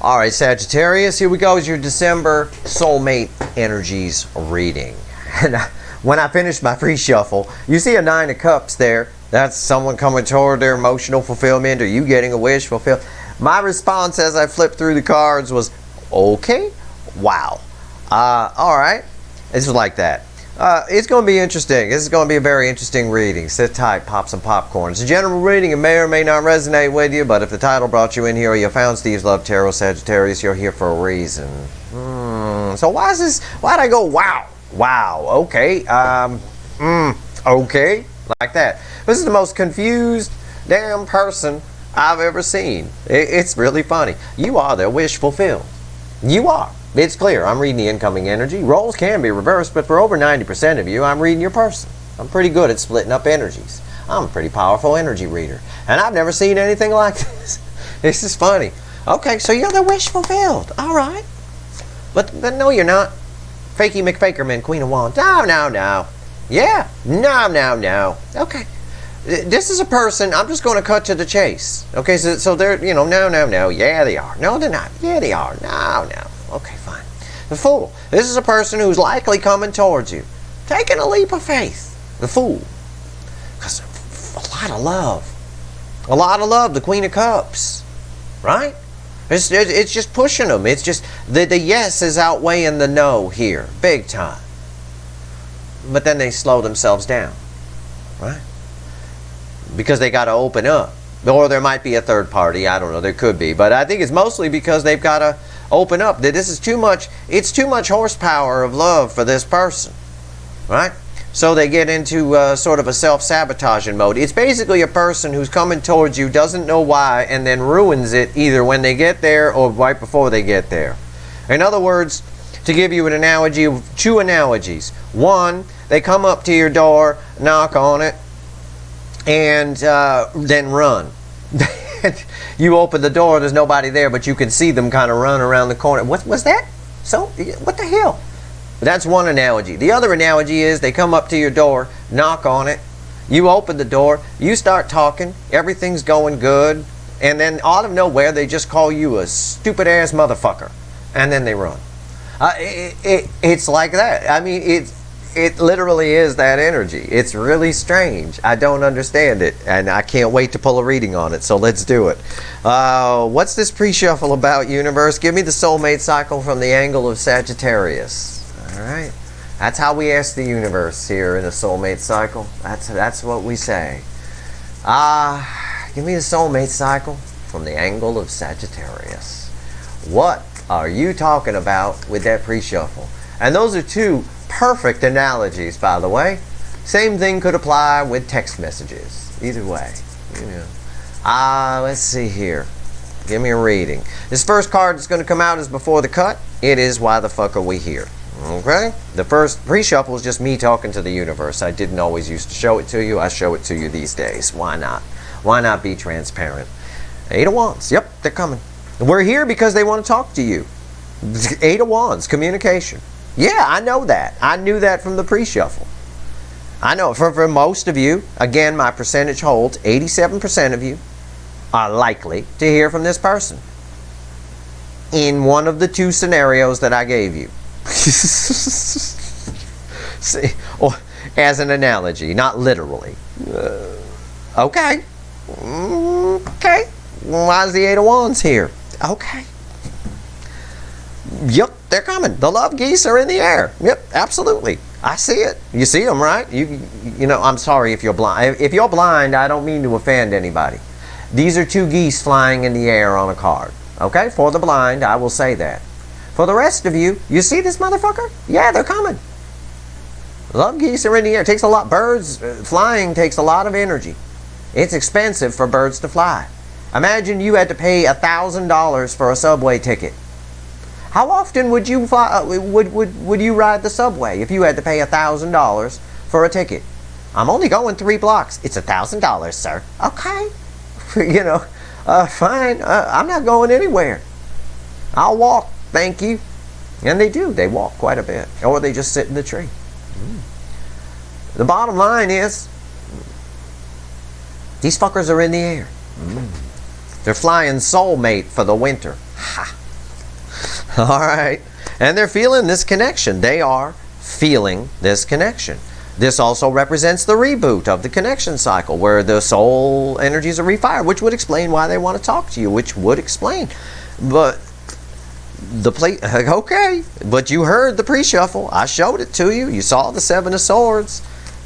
All right, Sagittarius, here we go. Is your December soulmate energies reading. And when I finished my pre-shuffle, you see a 9 of Cups there. That's someone coming toward their emotional fulfillment, or you getting a wish fulfilled. My response as I flipped through the cards was, okay, wow. All right, this was like that. It's going to be interesting. This is going to be a very interesting reading. Sit tight, pop some popcorn. It's a general reading. It may or may not resonate with you, but if the title brought you in here or you found Steve's Love Tarot Sagittarius, you're here for a reason. So why is this? Why'd I go, wow, wow, okay, okay, like that? This is the most confused damn person I've ever seen. It's really funny. You are their wish fulfilled. You are. It's clear. I'm reading the incoming energy. Roles can be reversed, but for over 90% of you, I'm reading your person. I'm pretty good at splitting up energies. I'm a pretty powerful energy reader. And I've never seen anything like this. This is funny. Okay, so you're the wish fulfilled. All right. But no, you're not. Fakey McFakerman, Queen of Wands. No. Yeah. No. Okay. This is a person, I'm just going to cut to the chase. Okay, so they're, no. Yeah, they are. No, they're not. Yeah, they are. No. Okay, fine. The Fool. This is a person who's likely coming towards you. Taking a leap of faith. The Fool. Because a lot of love. A lot of love. The Queen of Cups. Right? It's just pushing them. It's just, the yes is outweighing the no here. Big time. But then they slow themselves down. Right? Because they got to open up. Or there might be a third party. I don't know. There could be. But I think it's mostly because they've got to open up. That this is too much. It's too much horsepower of love for this person. Right? So they get into sort of a self-sabotaging mode. It's basically a person who's coming towards you, doesn't know why, and then ruins it either when they get there or right before they get there. In other words, to give you an analogy, two analogies. One, they come up to your door, knock on it, and then run. You open the door, there's nobody there, but you can see them kind of run around the corner. What was that? So, what the hell? That's one analogy. The other analogy is they come up to your door, knock on it, you open the door, you start talking, everything's going good, and then out of nowhere they just call you a stupid ass motherfucker, and then they run. It's like that. I mean, it literally is that energy. It's really strange. I don't understand it, and I can't wait to pull a reading on it, so let's do it. What's this pre-shuffle about, universe? Give me the soulmate cycle from the angle of Sagittarius. All right. That's how we ask the universe here in the soulmate cycle. That's what we say. Give me the soulmate cycle from the angle of Sagittarius. What are you talking about with that pre-shuffle? And those are two perfect analogies, by the way. Same thing could apply with text messages. Either way. Let's see here. Give me a reading. This first card that's going to come out is before the cut. It is Why the Fuck Are We Here? Okay? The first pre-shuffle is just me talking to the universe. I didn't always used to show it to you. I show it to you these days. Why not? Why not be transparent? 8 of Wands. Yep, they're coming. We're here because they want to talk to you. 8 of Wands. Communication. Yeah, I know that. I knew that from the pre-shuffle. I know for most of you, again, my percentage holds, 87% of you are likely to hear from this person in one of the two scenarios that I gave you. See, or as an analogy, not literally. Okay. Okay. Why is the 8 of Wands here? Okay. Yep, they're coming. The love geese are in the air. Yep, absolutely. I see it. You see them, right? You know, I'm sorry if you're blind. If you're blind, I don't mean to offend anybody. These are 2 geese flying in the air on a card. Okay? For the blind, I will say that. For the rest of you, you see this motherfucker? Yeah, they're coming. Love geese are in the air. It takes a lot. Birds flying takes a lot of energy. It's expensive for birds to fly. Imagine you had to pay $1,000 for a subway ticket. How often would you fly, would you ride the subway if you had to pay $1,000 for a ticket? I'm only going 3 blocks. It's $1,000, sir. Okay. Fine. I'm not going anywhere. I'll walk. Thank you. And they do. They walk quite a bit. Or they just sit in the tree. The bottom line is, these fuckers are in the air. They're flying soulmate for the winter. Ha! All right. And they're feeling this connection. They are feeling this connection. This also represents the reboot of the connection cycle, where the soul energies are refired, which would explain why they want to talk to you, which would explain. But the plate, okay, but you heard the pre-shuffle. I showed it to you. You saw the Seven of Swords.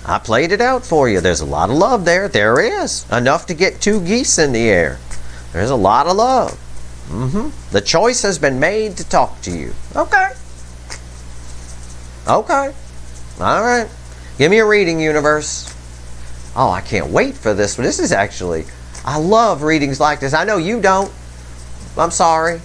I played it out for you. There's a lot of love there. There is. Enough to get 2 geese in the air. There's a lot of love. The choice has been made to talk to you. Okay. Okay. All right. Give me a reading, universe. Oh, I can't wait for this. This is actually, I love readings like this. I know you don't. I'm sorry.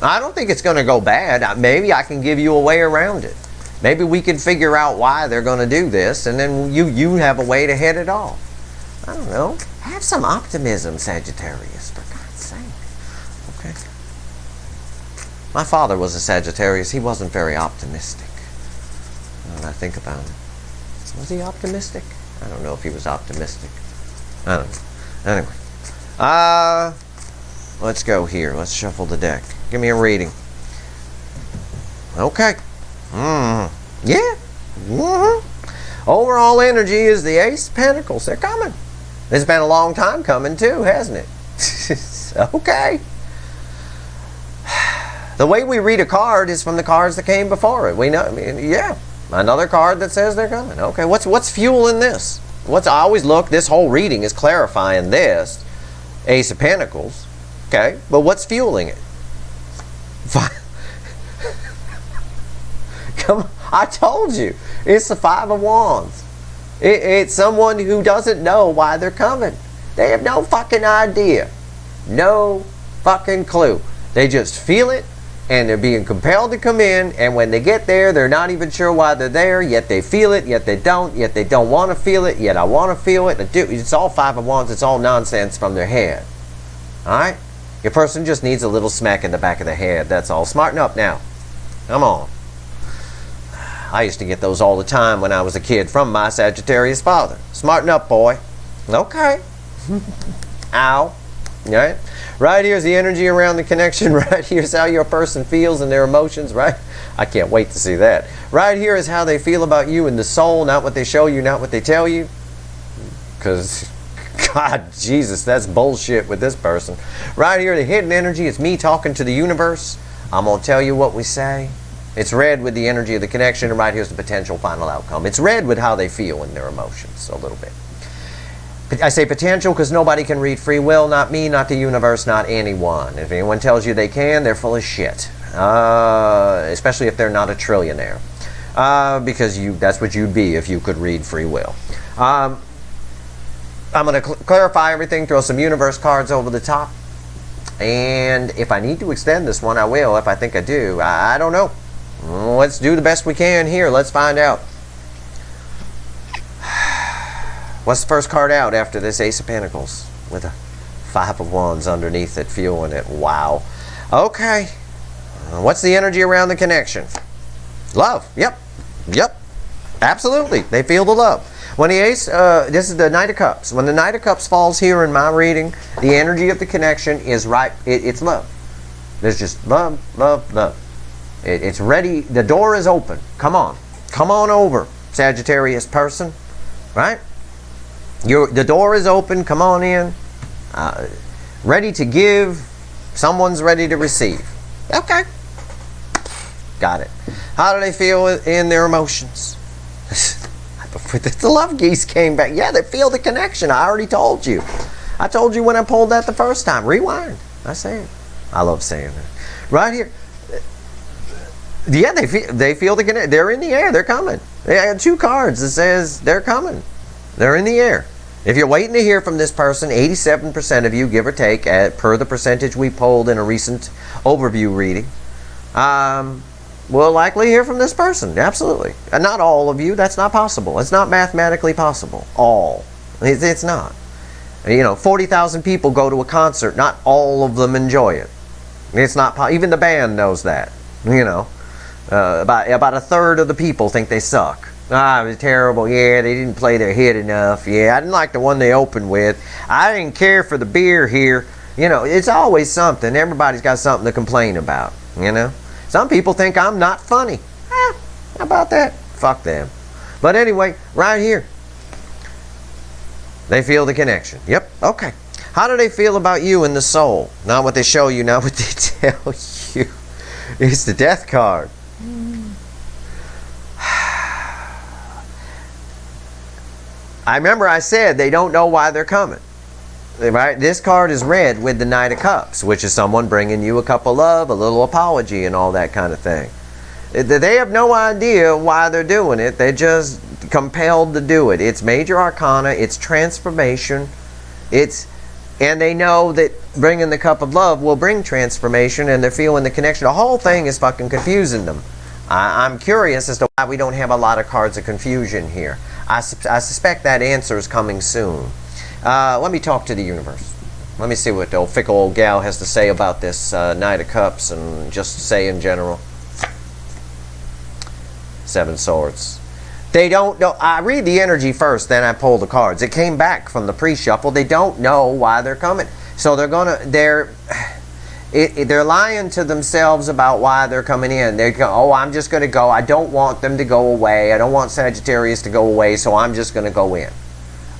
I don't think it's going to go bad. Maybe I can give you a way around it. Maybe we can figure out why they're going to do this, and then you have a way to head it off. I don't know. Have some optimism, Sagittarius, for God's sake. Okay. My father was a Sagittarius. He wasn't very optimistic. When I think about it. Was he optimistic? I don't know if he was optimistic. I don't know. Anyway. Let's go here. Let's shuffle the deck. Give me a reading. Okay. Yeah. Overall energy is the Ace of Pentacles. They're coming. It's been a long time coming too, hasn't it? Okay. The way we read a card is from the cards that came before it. We know. I mean, yeah. Another card that says they're coming. Okay. What's fueling this? I always look. This whole reading is clarifying this Ace of Pentacles. Okay. But what's fueling it? Come on. I told you. It's the Five of Wands. It's someone who doesn't know why they're coming. They have no fucking idea. No fucking clue. They just feel it, and they're being compelled to come in, and when they get there, they're not even sure why they're there, yet they feel it, yet they don't want to feel it, yet I want to feel it. It's all Five of Wands. It's all nonsense from their head. Alright? Your person just needs a little smack in the back of the head. That's all. Smarten up now. Come on. I used to get those all the time when I was a kid from my Sagittarius father. Smarten up, boy. Okay. Ow. Right? Right here's the energy around the connection. Right here's how your person feels and their emotions. Right? I can't wait to see that. Right here is how they feel about you in the soul, not what they show you, not what they tell you. Because, God, Jesus, that's bullshit with this person. Right here, the hidden energy, it's me talking to the universe. I'm going to tell you what we say. It's red with the energy of the connection, and right here's the potential final outcome. It's red with how they feel in their emotions, a little bit. I say potential because nobody can read free will, not me, not the universe, not anyone. If anyone tells you they can, they're full of shit. Especially if they're not a trillionaire. Because that's what you'd be if you could read free will. I'm going to clarify everything, throw some universe cards over the top. And if I need to extend this one, I will. If I think I do, I don't know. Let's do the best we can here. Let's find out. What's the first card out after this Ace of Pentacles? With a Five of Wands underneath it, fueling it. Wow. Okay. What's the energy around the connection? Love. Yep. Yep. Absolutely. They feel the love. When the Ace, this is the Knight of Cups. When the Knight of Cups falls here in my reading, the energy of the connection is right. It's love. There's just love, love, love. It's ready. The door is open. Come on. Come on over, Sagittarius person. Right? The door is open. Come on in. Ready to give. Someone's ready to receive. Okay. Got it. How do they feel in their emotions? The love geese came back. Yeah, they feel the connection. I already told you. I told you when I pulled that the first time. Rewind. I say it. I love saying it. Right here. Yeah, they feel the connection. They're in the air. They're coming. They have 2 cards that says they're coming. They're in the air. If you're waiting to hear from this person, 87% of you, give or take, per the percentage we polled in a recent overview reading, will likely hear from this person. Absolutely. And not all of you. That's not possible. It's not mathematically possible. All. It's not. 40,000 people go to a concert. Not all of them enjoy it. It's not. Even the band knows that. About a third of the people think they suck. It was terrible. Yeah, they didn't play their hit enough. Yeah, I didn't like the one they opened with. I didn't care for the beer here. It's always something. Everybody's got something to complain about. Some people think I'm not funny. How about that? Fuck them. But anyway, right here, they feel the connection. Yep, okay. How do they feel about you in the soul? Not what they show you, not what they tell you. It's the death card. I remember I said they don't know why they're coming. Right? This card is red with the Knight of Cups, which is someone bringing you a cup of love, a little apology, and all that kind of thing. They have no idea why they're doing it. They're just compelled to do it. It's major arcana. It's transformation. And they know that bringing the cup of love will bring transformation, and they're feeling the connection. The whole thing is fucking confusing them. I'm curious as to why we don't have a lot of cards of confusion here. I suspect that answer is coming soon. Let me talk to the universe. Let me see what the old fickle old gal has to say about this Knight of Cups, and just say in general. Seven Swords. They don't know. I read the energy first, then I pull the cards. It came back from the pre-shuffle. They don't know why they're coming. So they're lying to themselves about why they're coming in. They go, oh, I'm just going to go. I don't want them to go away. I don't want Sagittarius to go away, so I'm just going to go in.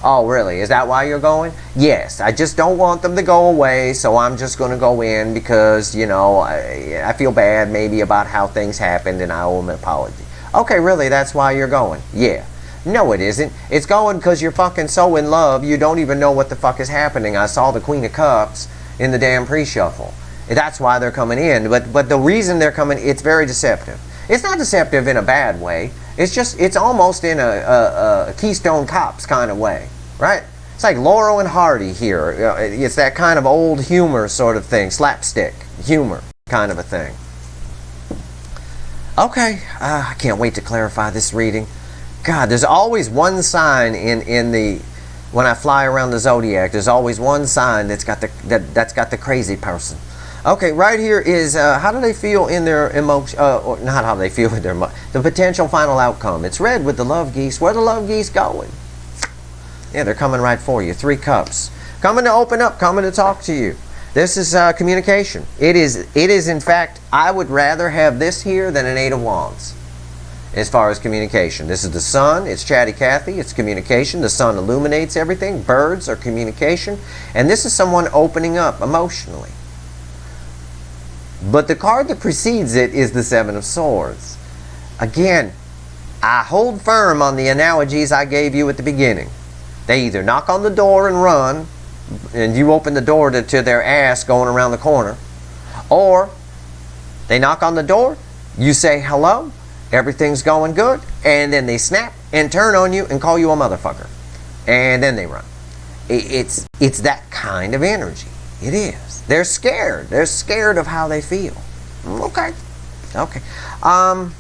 Oh, really? Is that why you're going? Yes. I just don't want them to go away, so I'm just going to go in because, you know, I feel bad maybe about how things happened and I owe them an apology. Okay, really? That's why you're going? Yeah. No, it isn't. It's going because you're fucking so in love, you don't even know what the fuck is happening. I saw the Queen of Cups in the damn pre-shuffle. That's why they're coming in. But the reason they're coming, it's very deceptive. It's not deceptive in a bad way. It's almost in a Keystone Cops kind of way, right? It's like Laurel and Hardy here. It's that kind of old humor sort of thing, slapstick humor kind of a thing. Okay, I can't wait to clarify this reading. God, there's always one sign when I fly around the zodiac. There's always one sign that's got the crazy person. Okay, right here is how do they feel in their emotion? Or not how they feel in their the potential final outcome. It's red with the love geese. Where are the love geese going? Yeah, they're coming right for you. 3 cups, coming to open up, coming to talk to you. This is communication. It is in fact, I would rather have this here than an 8 of Wands as far as communication. This is the sun. It's Chatty Cathy. It's communication. The sun illuminates everything. Birds are communication. And this is someone opening up emotionally. But the card that precedes it is the 7 of Swords. Again, I hold firm on the analogies I gave you at the beginning. They either knock on the door and run, and you open the door to their ass going around the corner, or they knock on the door, you say hello, everything's going good, and then they snap and turn on you and call you a motherfucker, and then they run. It's that kind of energy. It is. They're scared. They're scared of how they feel. Okay. I'm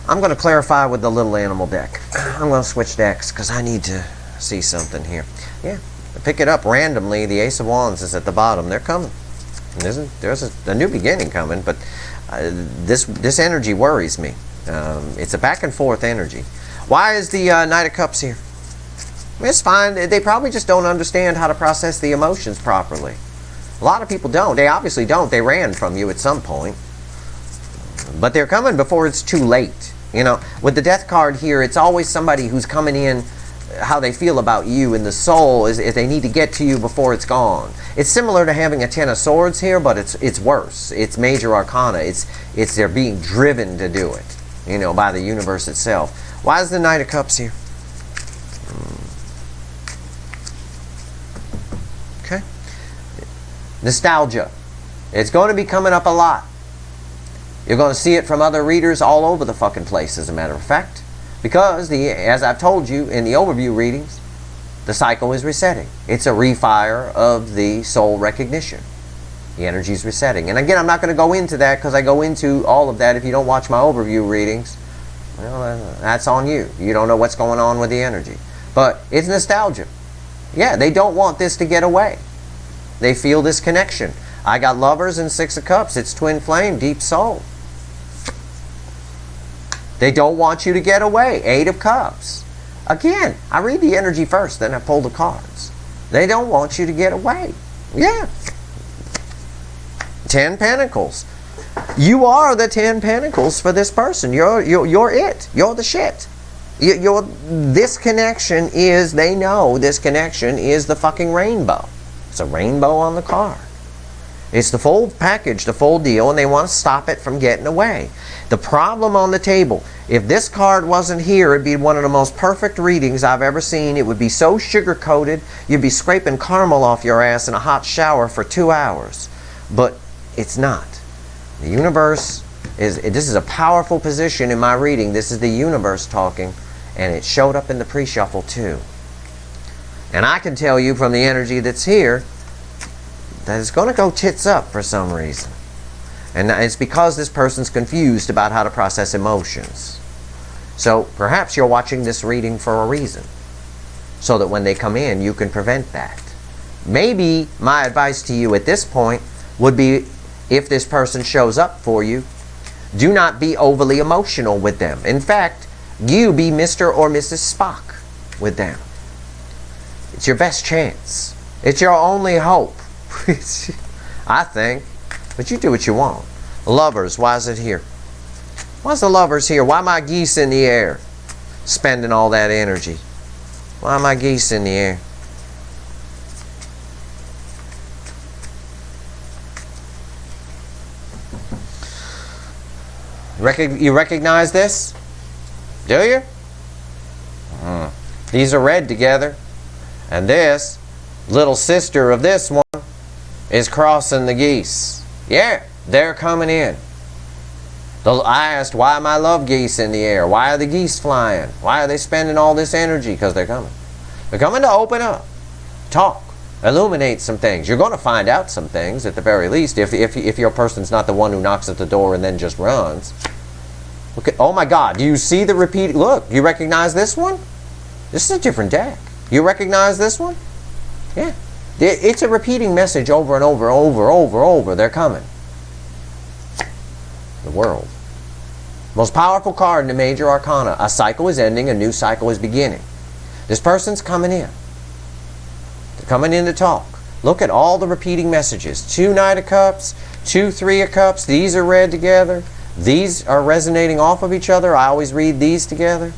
going to clarify with the little animal deck. I'm going to switch decks because I need to see something here. Yeah. Pick it up randomly. The Ace of Wands is at the bottom. They're coming. There's a new beginning coming, but this energy worries me. It's a back and forth energy. Why is the Knight of Cups here? It's fine. They probably just don't understand how to process the emotions properly. A lot of people don't. They obviously don't. They ran from you at some point. But they're coming before it's too late. You know, with the Death card here, it's always somebody who's coming in, how they feel about you in the soul is if they need to get to you before it's gone. It's similar to having a 10 of Swords here, but it's worse. It's major arcana. It's they're being driven to do it, you know, by the universe itself. Why is the Knight of Cups here? Okay. Nostalgia. It's going to be coming up a lot. You're going to see it from other readers all over the fucking place, as a matter of fact. Because, as I've told you in the overview readings, the cycle is resetting. It's a refire of the soul recognition. The energy is resetting. And again, I'm not going to go into that because I go into all of that if you don't watch my overview readings. Well, that's on you. You don't know what's going on with the energy. But it's nostalgia. Yeah, they don't want this to get away. They feel this connection. I got Lovers and 6 of Cups. It's twin flame, deep soul. They don't want you to get away. 8 of Cups. Again, I read the energy first, then I pull the cards. They don't want you to get away. Yeah. 10 Pentacles. You are the 10 pentacles for this person. You're it. You're the shit. This connection is, they know this connection is the fucking rainbow. It's a rainbow on the card. It's the full package, the full deal, and they want to stop it from getting away. The problem on the table, if this card wasn't here, it'd be one of the most perfect readings I've ever seen. It would be so sugar-coated, you'd be scraping caramel off your ass in a hot shower for 2 hours. But it's not. The universe this is a powerful position in my reading. This is the universe talking, and it showed up in the pre-shuffle too. And I can tell you from the energy that's here that it's going to go tits up for some reason. And it's because this person's confused about how to process emotions. So perhaps you're watching this reading for a reason, so that when they come in, you can prevent that. Maybe my advice to you at this point would be, if this person shows up for you, do not be overly emotional with them. In fact, you be Mr. or Mrs. Spock with them. It's your best chance. It's your only hope. I think. But you do what you want. Lovers, why is it here? Why's the lovers here? Why my geese in the air? Spending all that energy. Why my geese in the air? You recognize this? Do you? These are red together. And this little sister of this one is crossing the geese. Yeah, they're coming in. I asked, why are my love geese in the air? Why are the geese flying? Why are they spending all this energy? Because they're coming. They're coming to open up, talk, illuminate some things. You're going to find out some things at the very least if your person's not the one who knocks at the door and then just runs. Look at, oh my God, do you see the repeat? Look, you recognize this one? This is a different deck. You recognize this one? Yeah. It's a repeating message over and over. They're coming. The World. Most powerful card in the major arcana. A cycle is ending, a new cycle is beginning. This person's coming in. They're coming in to talk. Look at all the repeating messages. 2 Knight of Cups, 2 Three of Cups. These are read together. These are resonating off of each other. I always read these together.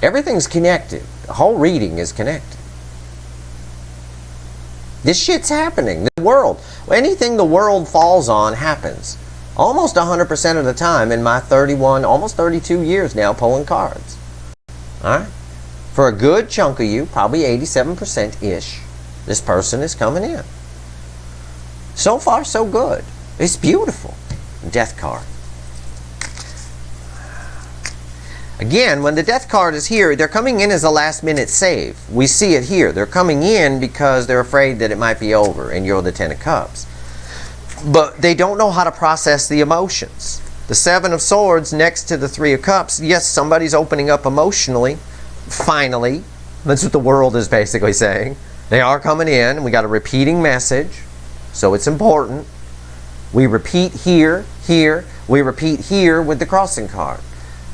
Everything's connected. The whole reading is connected. This shit's happening. The world. Anything the world falls on happens. Almost 100% of the time in my 31, almost 32 years now pulling cards. Alright? For a good chunk of you, probably 87%-ish, this person is coming in. So far, so good. It's beautiful. Death card. Again, when the Death card is here, they're coming in as a last-minute save. We see it here. They're coming in because they're afraid that it might be over, and you're the 10 of Cups. But they don't know how to process the emotions. The 7 of Swords next to the 3 of Cups, yes, somebody's opening up emotionally, finally. That's what the world is basically saying. They are coming in. We got a repeating message, so it's important. We repeat here, here. We repeat here with the crossing card.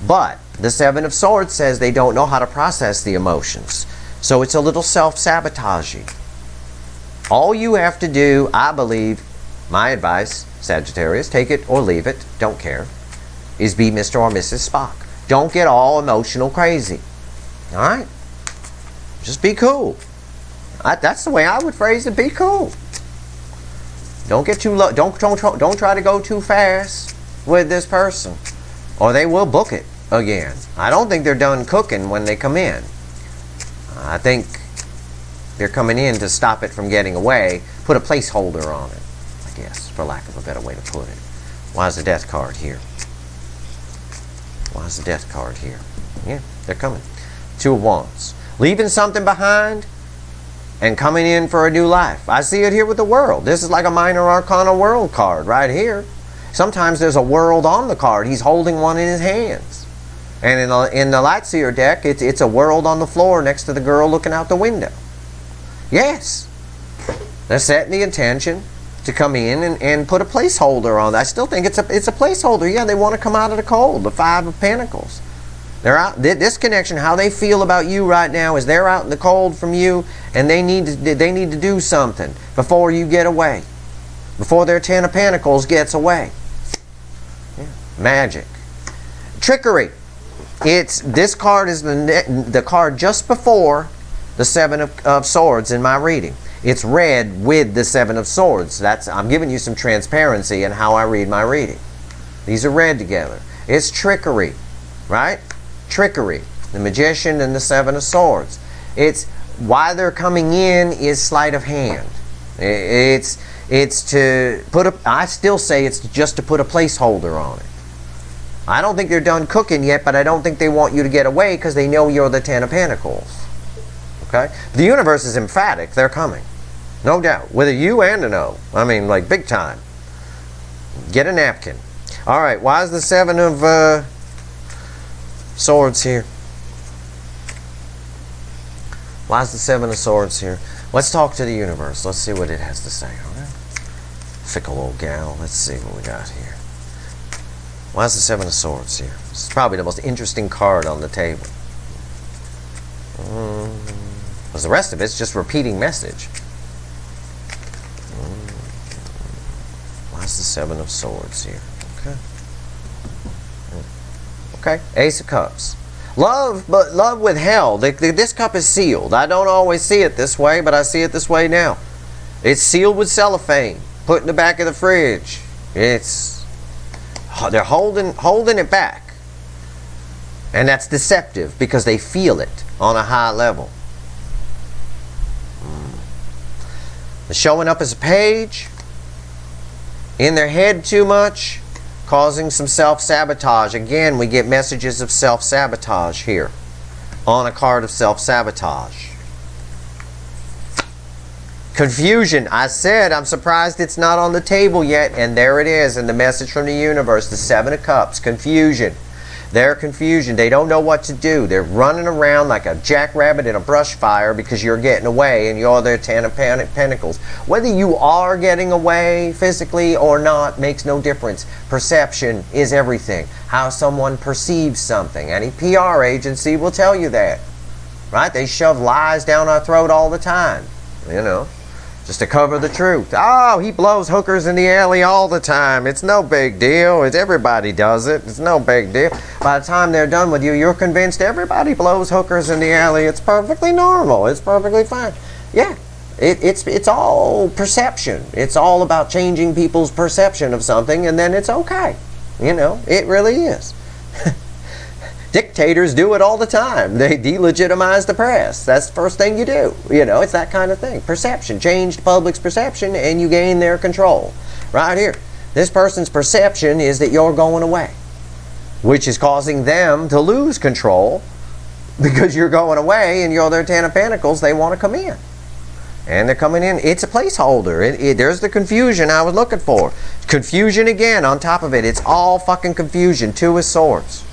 But the 7 of Swords says they don't know how to process the emotions. So it's a little self-sabotaging. All you have to do, I believe, my advice, Sagittarius, take it or leave it, don't care, is be Mr. or Mrs. Spock. Don't get all emotional crazy. Alright? Just be cool. That's the way I would phrase it, be cool. Don't get too low. Don't try to go too fast with this person, or they will book it again. I don't think they're done cooking when they come in. I think they're coming in to stop it from getting away. Put a placeholder on it, I guess, for lack of a better way to put it. Why is the Death card here? Why is the Death card here? Yeah, they're coming. 2 of Wands. Leaving something behind and coming in for a new life. I see it here with the World. This is like a minor arcana World card right here. Sometimes there's a world on the card. He's holding one in his hands. And in the Lightseer deck, it's a world on the floor next to the girl looking out the window. Yes. They're setting the intention to come in and put a placeholder on. I still think it's a placeholder. Yeah, they want to come out of the cold. The 5 of Pentacles. They're out. This connection, how they feel about you right now is they're out in the cold from you, and they need to do something before you get away. Before their 10 of Pentacles gets away. magic. Trickery. This card is the card just before the Seven of Swords in my reading. It's red with the Seven of Swords. I'm giving you some transparency in how I read my reading. These are red together. It's trickery, right? Trickery. The Magician and the Seven of Swords. It's why they're coming in is sleight of hand. It's to put I still say it's just to put a placeholder on it. I don't think they're done cooking yet, but I don't think they want you to get away because they know you're the Ten of Pentacles. Okay? The universe is emphatic. They're coming. No doubt. With a U and an O. I mean, like big time. Get a napkin. All right. Why is the Seven of Swords here? Why is the Seven of Swords here? Let's talk to the universe. Let's see what it has to say. Okay? Fickle old gal. Let's see what we got here. Why is the Seven of Swords here? This is probably the most interesting card on the table. Because the rest of it's just repeating message. Why is the Seven of Swords here? Okay. Okay. Ace of Cups. Love, but love with hell. This cup is sealed. I don't always see it this way, but I see it this way now. It's sealed with cellophane. Put in the back of the fridge. They're holding it back. And that's deceptive because they feel it on a high level. They're showing up as a page. In their head too much. Causing some self-sabotage. Again, we get messages of self-sabotage here. On a card of self-sabotage. Confusion. I said I'm surprised it's not on the table yet, and there it is in the message from the universe, the Seven of Cups. Confusion. Their confusion. They don't know what to do. They're running around like a jackrabbit in a brush fire because you're getting away and you're their Ten of Pentacles. Whether you are getting away physically or not makes no difference. Perception is everything. How someone perceives something. Any PR agency will tell you that. Right? They shove lies down our throat all the time. You know. Just to cover the truth. Oh, he blows hookers in the alley all the time. It's no big deal. Everybody does it. It's no big deal. By the time they're done with you, you're convinced everybody blows hookers in the alley. It's perfectly normal. It's perfectly fine. Yeah, it's all perception. It's all about changing people's perception of something, and then it's okay. You know, it really is. Dictators do it all the time. They delegitimize the press. That's the first thing you do. You know, it's that kind of thing. Perception. Change the public's perception and you gain their control. Right here. This person's perception is that you're going away. Which is causing them to lose control. Because you're going away and you're their Ten of Pentacles. They want to come in. And they're coming in. It's a placeholder. There's the confusion I was looking for. Confusion again on top of it. It's all fucking confusion. Two of Swords.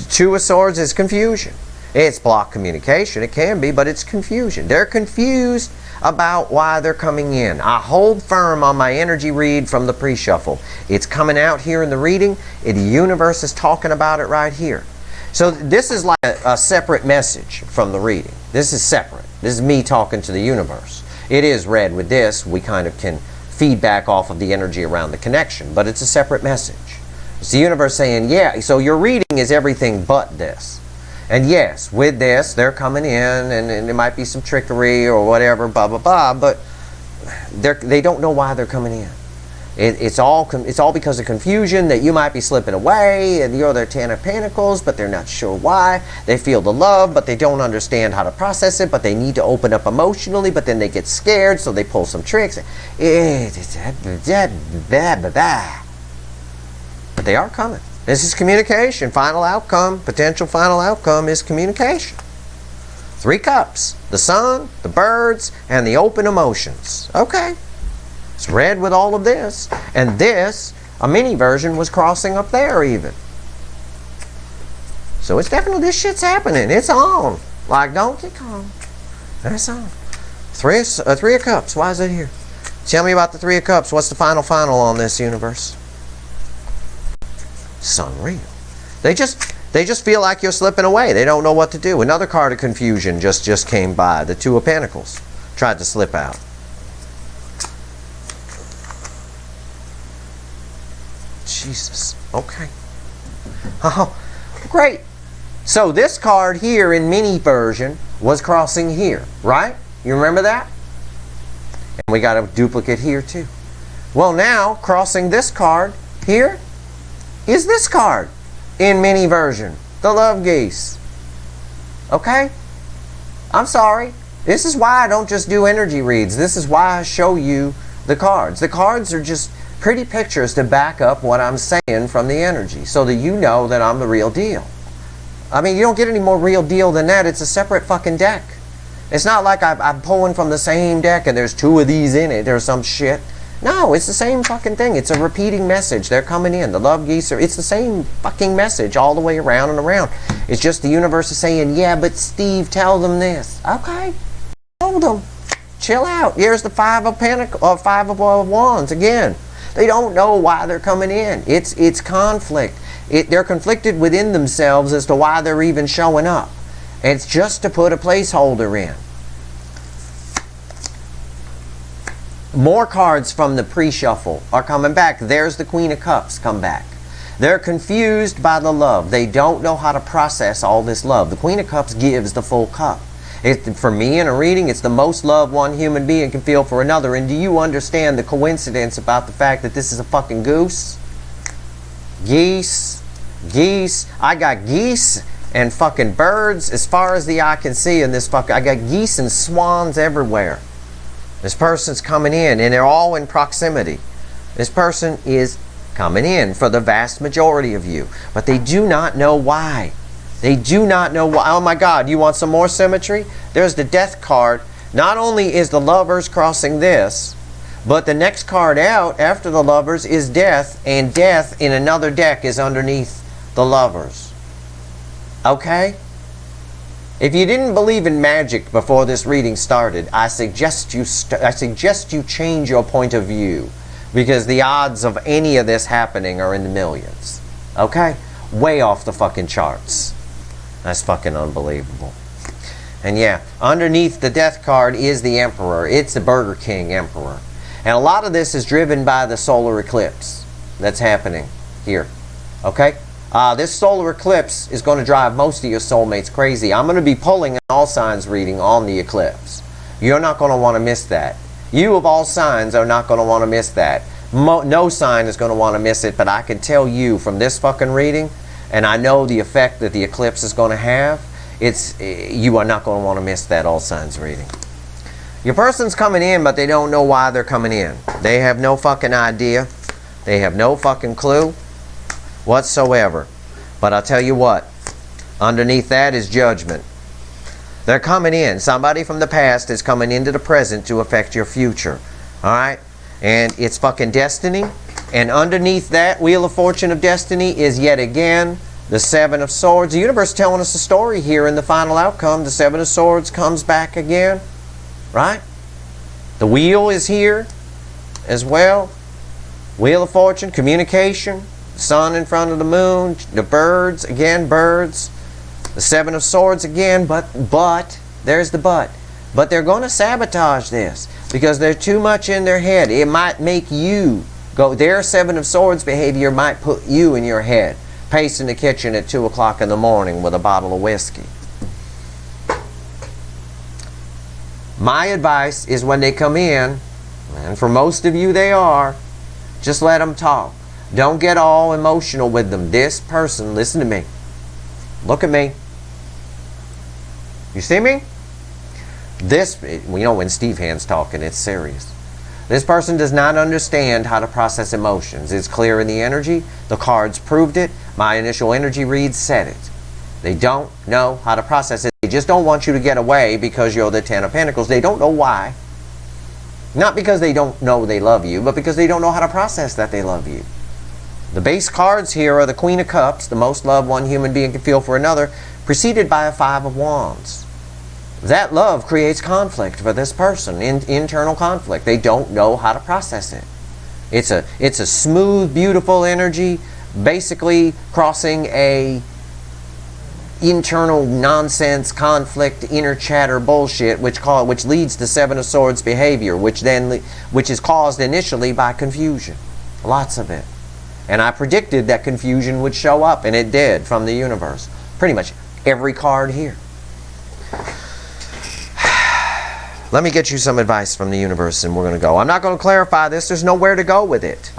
Two of Swords is confusion. It's blocked communication. It can be, but it's confusion. They're confused about why they're coming in. I hold firm on my energy read from the pre-shuffle. It's coming out here in the reading. The universe is talking about it right here. So this is like a separate message from the reading. This is separate. This is me talking to the universe. It is read with this. We kind of can feedback off of the energy around the connection, but it's a separate message. It's the universe saying, yeah, so your reading is everything but this. And yes, with this, they're coming in, and there might be some trickery or whatever, blah, blah, blah, but they don't know why they're coming in. It's all because of confusion that you might be slipping away, and you're their Ten of Pentacles, but they're not sure why. They feel the love, but they don't understand how to process it, but they need to open up emotionally, but then they get scared, so they pull some tricks. But they are coming. This is communication. Final outcome, potential final outcome is communication. Three cups. The sun, the birds, and the open emotions. Okay. It's red with all of this. And this, a mini version, was crossing up there even. So it's definitely, this shit's happening. It's on. Like, don't get calm. It's on. Three of Cups. Why is it here? Tell me about the Three of Cups. What's the final on this universe? It's unreal. They just feel like you're slipping away. They don't know what to do. Another card of confusion just came by. The Two of Pentacles tried to slip out. Jesus. Okay. Oh, great. So this card here in mini version was crossing here, right? You remember that? And we got a duplicate here too. Well, now crossing this card here is this card in mini version, the love geese. Okay? I'm sorry. This is why I don't just do energy reads. This is why I show you the cards. The cards are just pretty pictures to back up what I'm saying from the energy so that you know that I'm the real deal. I mean, you don't get any more real deal than that. It's a separate fucking deck. It's not like I'm pulling from the same deck and there's two of these in it or some shit. No, it's the same fucking thing. It's a repeating message. They're coming in. The love geese are, it's the same fucking message all the way around and around. It's just the universe is saying, yeah, but Steve, tell them this. Okay, hold them. Chill out. Here's the Five of Wands again. They don't know why they're coming in. It's conflict. They're conflicted within themselves as to why they're even showing up. It's just to put a placeholder in. More cards from the pre-shuffle are coming back. There's the Queen of Cups come back. They're confused by the love. They don't know how to process all this love. The Queen of Cups gives the full cup. For me in a reading, it's the most love one human being can feel for another. And do you understand the coincidence about the fact that this is a fucking goose? Geese. I got geese and fucking birds as far as the eye can see in this fucking... I got geese and swans everywhere. This person's coming in and they're all in proximity. This person is coming in for the vast majority of you. But they do not know why. They do not know why. Oh my God, you want some more symmetry? There's the Death card. Not only is the Lovers crossing this, but the next card out after the Lovers is Death, and Death in another deck is underneath the Lovers. Okay? If you didn't believe in magic before this reading started, I suggest you change your point of view, because the odds of any of this happening are in the millions. Okay? Way off the fucking charts. That's fucking unbelievable. And yeah, underneath the Death card is the Emperor. It's the Burger King Emperor. And a lot of this is driven by the solar eclipse that's happening here. Okay? This solar eclipse is going to drive most of your soulmates crazy. I'm going to be pulling an all signs reading on the eclipse. You're not going to want to miss that. You of all signs are not going to want to miss that. No sign is going to want to miss it, but I can tell you from this fucking reading, and I know the effect that the eclipse is going to have, you are not going to want to miss that all signs reading. Your person's coming in, but they don't know why they're coming in. They have no fucking idea. They have no fucking clue whatsoever. But I'll tell you what, underneath that is judgment. They're coming in. Somebody from the past is coming into the present to affect your future. Alright? And it's fucking destiny. And underneath that Wheel of Fortune of Destiny is yet again the Seven of Swords. The universe is telling us a story here in the final outcome. The Seven of Swords comes back again. Right? The Wheel is here as well. Wheel of Fortune, communication, Sun in front of the Moon, the birds, again birds, the Seven of Swords again, but, there's the but. But they're going to sabotage this because they're too much in their head. It might make you go, their Seven of Swords behavior might put you in your head, pacing the kitchen at 2 o'clock in the morning with a bottle of whiskey. My advice is when they come in, and for most of you they are, just let them talk. Don't get all emotional with them. This person, listen to me. Look at me. You see me? When Steve Hand's talking, it's serious. This person does not understand how to process emotions. It's clear in the energy. The cards proved it. My initial energy read said it. They don't know how to process it. They just don't want you to get away because you're the Ten of Pentacles. They don't know why. Not because they don't know they love you, but because they don't know how to process that they love you. The base cards here are the Queen of Cups, the most love one human being can feel for another, preceded by a Five of Wands. That love creates conflict for this person, internal conflict. They don't know how to process it. It's a smooth, beautiful energy, basically crossing a internal nonsense, conflict, inner chatter bullshit, which leads to Seven of Swords behavior, which is caused initially by confusion. Lots of it. And I predicted that confusion would show up, and it did from the universe. Pretty much every card here. Let me get you some advice from the universe, and we're going to go. I'm not going to clarify this. There's nowhere to go with it.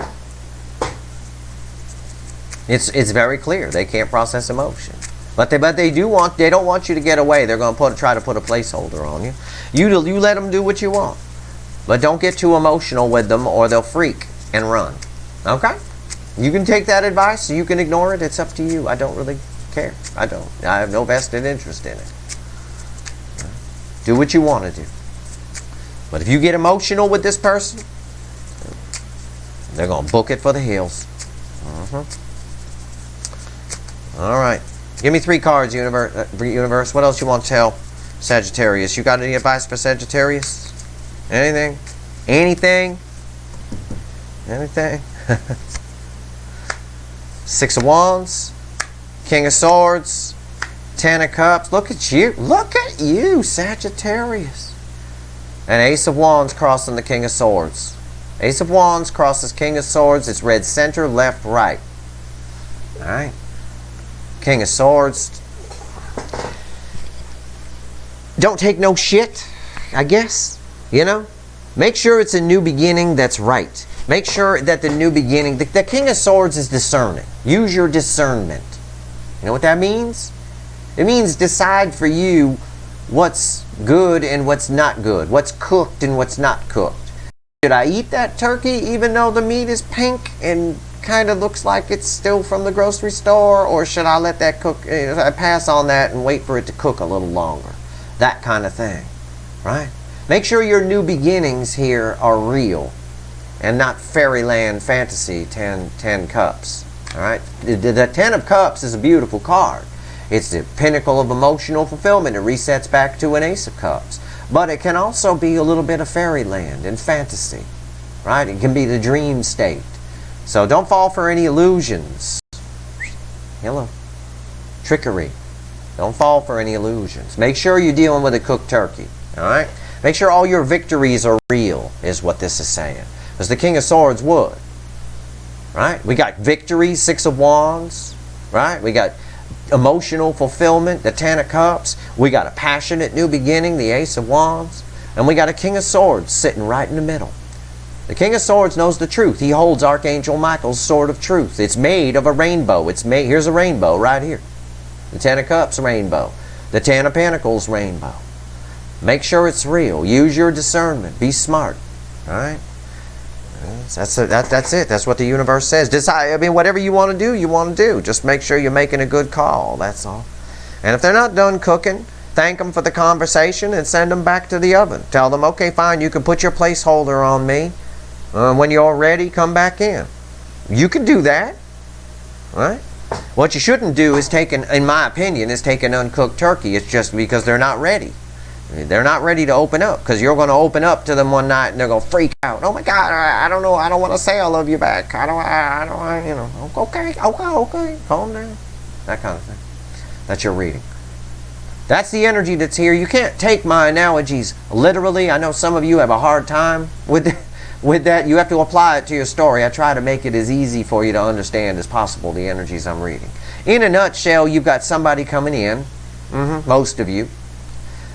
It's very clear. They can't process emotion. But they don't want you to get away. They're going to try to put a placeholder on you. You let them do what you want. But don't get too emotional with them, or they'll freak and run. Okay? You can take that advice. You can ignore it. It's up to you. I don't really care. I have no vested interest in it. Do what you want to do. But if you get emotional with this person, they're going to book it for the hills. All right. Give me 3 cards, universe. What else you want to tell Sagittarius? You got any advice for Sagittarius? Anything? Anything? Anything? 6 of Wands, King of Swords, 10 of Cups. Look at you. Look at you, Sagittarius. And Ace of Wands crossing the King of Swords. Ace of Wands crosses King of Swords. It's red center, left, right. All right. King of Swords. Don't take no shit, I guess. You know? Make sure it's a new beginning that's right. Make sure that the new beginning... The King of Swords is discerning. Use your discernment. You know what that means? It means decide for you what's good and what's not good. What's cooked and what's not cooked. Should I eat that turkey even though the meat is pink and kind of looks like it's still from the grocery store? Or should I let that cook, I pass on that and wait for it to cook a little longer? That kind of thing, right? Make sure your new beginnings here are real and not fairyland fantasy 10 cups, all right? The 10 of Cups is a beautiful card. It's the pinnacle of emotional fulfillment. It resets back to an Ace of Cups. But it can also be a little bit of fairyland and fantasy, right? It can be the dream state. So don't fall for any illusions. Hello. Trickery. Don't fall for any illusions. Make sure you're dealing with a cooked turkey, all right? Make sure all your victories are real, is what this is saying. Because the King of Swords would, right? We got victory, 6 of Wands, right? We got emotional fulfillment, the 10 of Cups. We got a passionate new beginning, the Ace of Wands. And we got a King of Swords sitting right in the middle. The King of Swords knows the truth. He holds Archangel Michael's sword of truth. It's made of a rainbow. Here's a rainbow right here. The 10 of Cups, rainbow. The 10 of Pentacles, rainbow. Make sure it's real. Use your discernment. Be smart. All right? That's it. That's what the universe says. Decide. I mean, whatever you want to do, you want to do. Just make sure you're making a good call. That's all. And if they're not done cooking, thank them for the conversation and send them back to the oven. Tell them, okay, fine, you can put your placeholder on me. When you're ready, come back in. You can do that. Right? What you shouldn't do is in my opinion, is take an uncooked turkey. It's just because they're not ready. They're not ready to open up, because you're going to open up to them one night and they're going to freak out. Oh my God, I don't know. I don't want to say I love you back. I don't, you know. Okay, calm down. That kind of thing. That's your reading. That's the energy that's here. You can't take my analogies literally. I know some of you have a hard time with that. You have to apply it to your story. I try to make it as easy for you to understand as possible, the energies I'm reading. In a nutshell, you've got somebody coming in, most of you,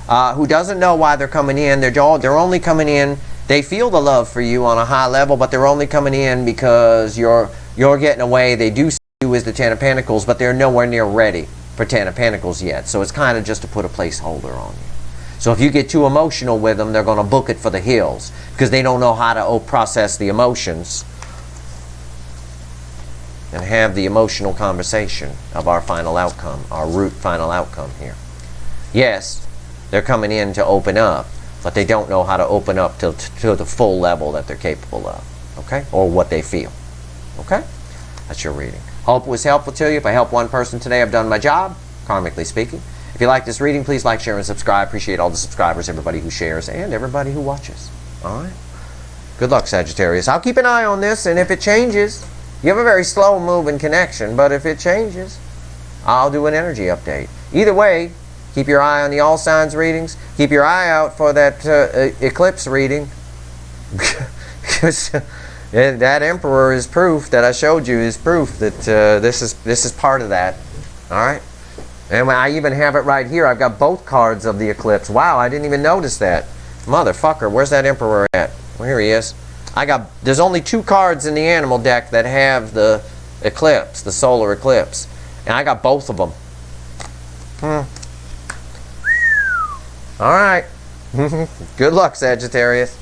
who doesn't know why they're coming in. They're only coming in. They feel the love for you on a high level, but they're only coming in because you're getting away. They do see you as the 10 of Pentacles, but they're nowhere near ready for 10 of Pentacles yet. So it's kind of just to put a placeholder on you. So if you get too emotional with them, they're going to book it for the hills because they don't know how to process the emotions and have the emotional conversation of our final outcome, our root final outcome here. Yes, they're coming in to open up, but they don't know how to open up to the full level that they're capable of, okay? Or what they feel, okay? That's your reading. Hope it was helpful to you. If I helped one person today, I've done my job, karmically speaking. If you like this reading, please like, share, and subscribe. Appreciate all the subscribers, everybody who shares, and everybody who watches. All right? Good luck, Sagittarius. I'll keep an eye on this, and if it changes, you have a very slow-moving connection, but if it changes, I'll do an energy update. Either way, keep your eye on the all signs readings. Keep your eye out for that eclipse reading. That Emperor is proof that I showed you is proof that this is part of that. All right. And I even have it right here. I've got both cards of the eclipse. Wow, I didn't even notice that. Motherfucker, where's that Emperor at? Well, here he is. There's only 2 cards in the animal deck that have the eclipse, the solar eclipse. And I got both of them. All right. Good luck, Sagittarius.